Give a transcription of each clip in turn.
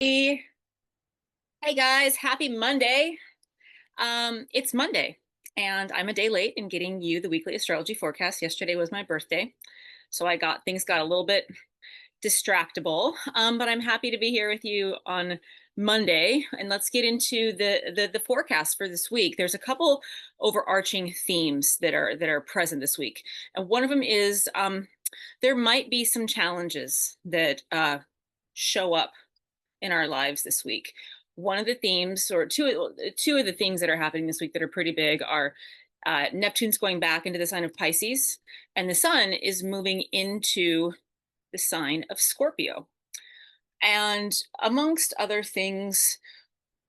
Hey guys, happy Monday. It's Monday, and I'm a day late in getting you the weekly astrology forecast. Yesterday was my birthday, so things got a little bit distractible. But I'm happy to be here with you on Monday, and let's get into the forecast for this week. There's a couple overarching themes that are present this week, and one of them is there might be some challenges that show up in our lives this week. One of the themes, or two of the things that are happening this week that are pretty big, are Neptune's going back into the sign of Pisces, and the Sun is moving into the sign of Scorpio. And amongst other things,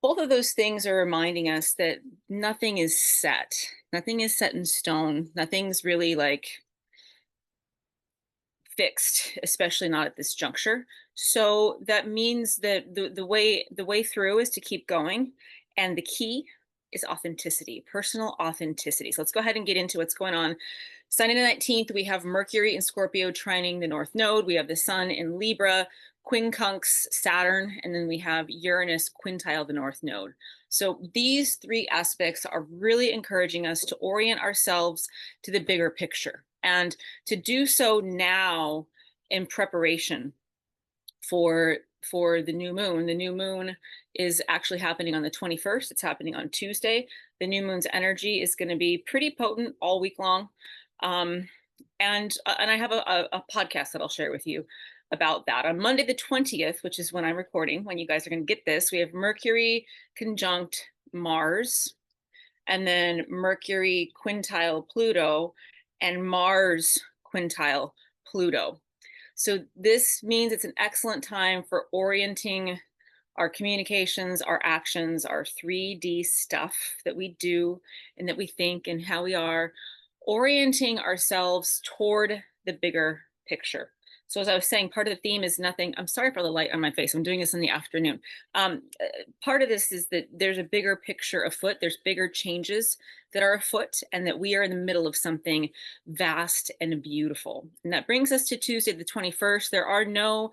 both of those things are reminding us that nothing is set. Nothing is set in stone. Nothing's really like fixed, especially not at this juncture. So that means that the way through is to keep going, and the key is authenticity, personal authenticity. So let's go ahead and get into what's going on. Sunday the 19th, we have Mercury in Scorpio trining the North Node. We have the Sun in Libra, quincunx Saturn, and then we have Uranus quintile the North Node. So these three aspects are really encouraging us to orient ourselves to the bigger picture, and to do so now in preparation for the new moon. The new moon is actually happening on the 21st. It's happening on Tuesday. The new moon's energy is going to be pretty potent all week long. And I have a podcast that I'll share with you about that. On Monday the 20th, which is when I'm recording, when you guys are going to get this, we have Mercury conjunct Mars, and then Mercury quintile Pluto, and Mars quintile Pluto. So this means it's an excellent time for orienting our communications, our actions, our 3D stuff that we do and that we think and how we are, orienting ourselves toward the bigger picture. So as I was saying, part of the theme is nothing. I'm sorry for the light on my face. I'm doing this in the afternoon. Part of this is that there's a bigger picture afoot. There's bigger changes that are afoot, and that we are in the middle of something vast and beautiful. And that brings us to Tuesday, the 21st. There are no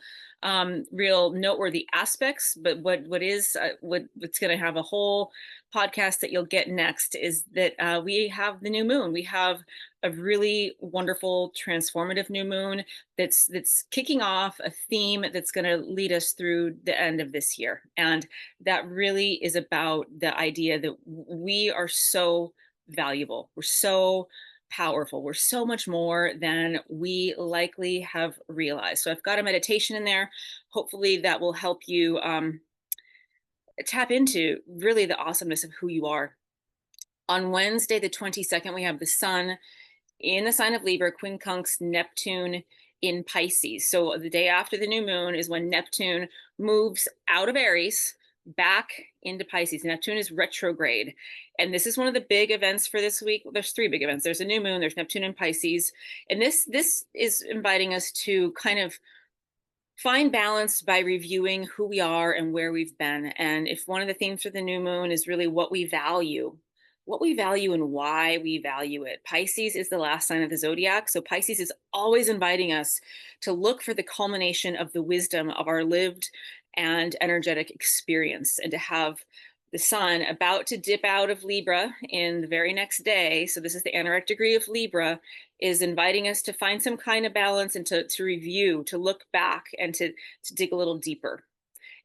real noteworthy aspects, but what's going to have a whole podcast that you'll get next is that we have the new moon. We have a really wonderful transformative new moon that's kicking off a theme that's going to lead us through the end of this year. And that really is about the idea that we are so valuable. We're so powerful. We're so much more than we likely have realized. So I've got a meditation in there. Hopefully that will help you tap into really the awesomeness of who you are. On Wednesday, the 22nd, we have the Sun in the sign of Libra, quincunx Neptune in Pisces. So the day after the new moon is when Neptune moves out of Aries back into Pisces. Neptune is retrograde. And this is one of the big events for this week. There's three big events. There's a new moon, there's Neptune in Pisces. And this is inviting us to kind of find balance by reviewing who we are and where we've been. And if one of the themes for the new moon is really what we value and why we value it. Pisces is the last sign of the zodiac. So Pisces is always inviting us to look for the culmination of the wisdom of our lived and energetic experience, and to have the Sun about to dip out of Libra in the very next day. So this is the aneretic degree of Libra, is inviting us to find some kind of balance and to review, to look back, and to dig a little deeper.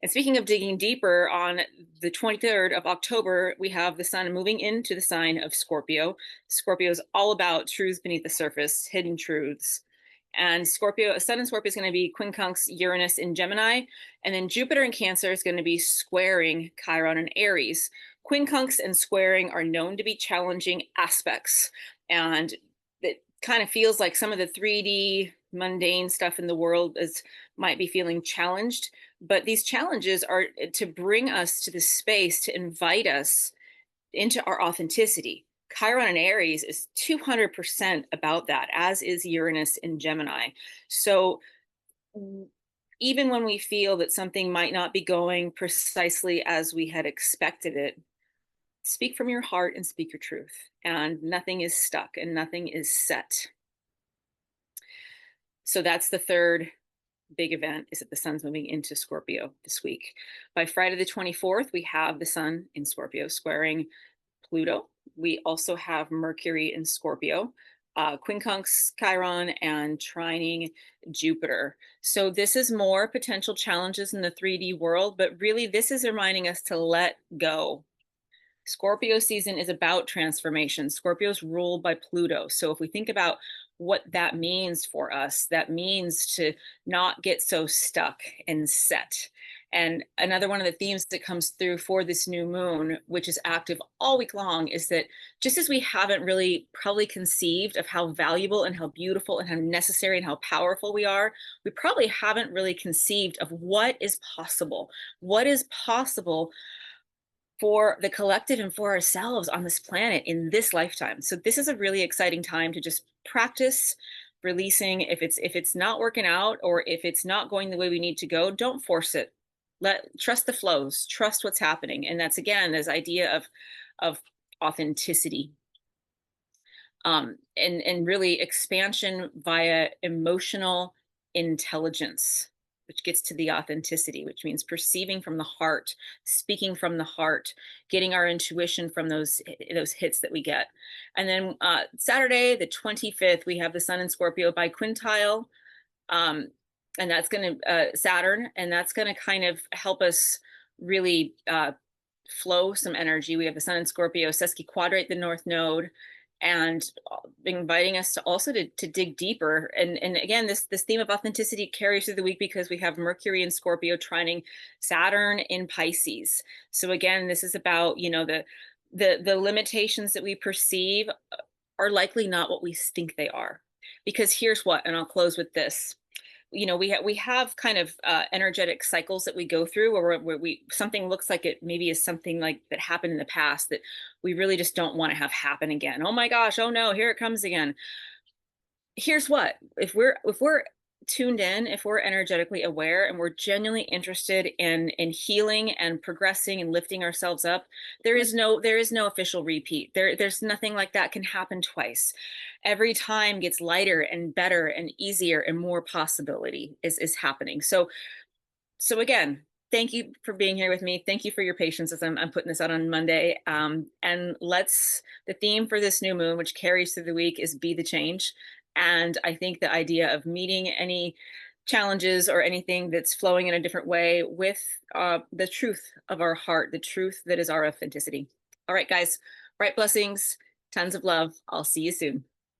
And speaking of digging deeper, on the 23rd of October, we have the Sun moving into the sign of Scorpio. Scorpio is all about truths beneath the surface, hidden truths. And Scorpio, Sun in Scorpio is going to be quincunx Uranus in Gemini. And then Jupiter in Cancer is going to be squaring Chiron in Aries. Quincunx and squaring are known to be challenging aspects. And it kind of feels like some of the 3D mundane stuff in the world might be feeling challenged. But these challenges are to bring us to the space, to invite us into our authenticity. Chiron in Aries is 200% about that, as is Uranus in Gemini. So even when we feel that something might not be going precisely as we had expected it, speak from your heart and speak your truth. And nothing is stuck and nothing is set. So that's the third big event is that the sun's moving into Scorpio this week. By Friday the 24th, we have the sun in Scorpio squaring Pluto. We also have Mercury in Scorpio, quincunx Chiron, and trining Jupiter. So this is more potential challenges in the 3D world, but really this is reminding us to let go. Scorpio season is about transformation. Scorpio is ruled by Pluto. So if we think about what that means for us, that means to not get so stuck and set. And another one of the themes that comes through for this new moon, which is active all week long, is that just as we haven't really probably conceived of how valuable and how beautiful and how necessary and how powerful we are, we probably haven't really conceived of what is possible. What is possible for the collective and for ourselves on this planet in this lifetime. So this is a really exciting time to just practice releasing. If it's not working out, or if it's not going the way we need to go, don't force it. Trust the flows, trust what's happening. And that's again this idea of authenticity, and really expansion via emotional intelligence, which gets to the authenticity, which means perceiving from the heart, speaking from the heart, getting our intuition from those hits that we get. And then Saturday, the 25th, we have the Sun in Scorpio by quintile, um, and that's going to Saturn, and that's going to kind of help us really flow some energy. We have the Sun in Scorpio sesquiquadrate the North Node, and inviting us to also to dig deeper. And again, this theme of authenticity carries through the week because we have Mercury in Scorpio trining Saturn in Pisces. So again, this is about, the limitations that we perceive are likely not what we think they are. Because here's what, and I'll close with this. We have kind of energetic cycles that we go through where we something looks like it maybe is something like that happened in the past that we really just don't want to have happen again. Oh my gosh, oh no, here it comes again. Here's what, if we're tuned in, if we're energetically aware and we're genuinely interested in healing and progressing and lifting ourselves up, there is no official repeat. There's nothing like that can happen twice. Every time gets lighter and better and easier, and more possibility is happening. So again, thank you for being here with me. Thank you for your patience as I'm putting this out on Monday. And the theme for this new moon, which carries through the week, is be the change. And I think the idea of meeting any challenges or anything that's flowing in a different way with the truth of our heart, the truth that is our authenticity. All right, guys, bright blessings, tons of love. I'll see you soon.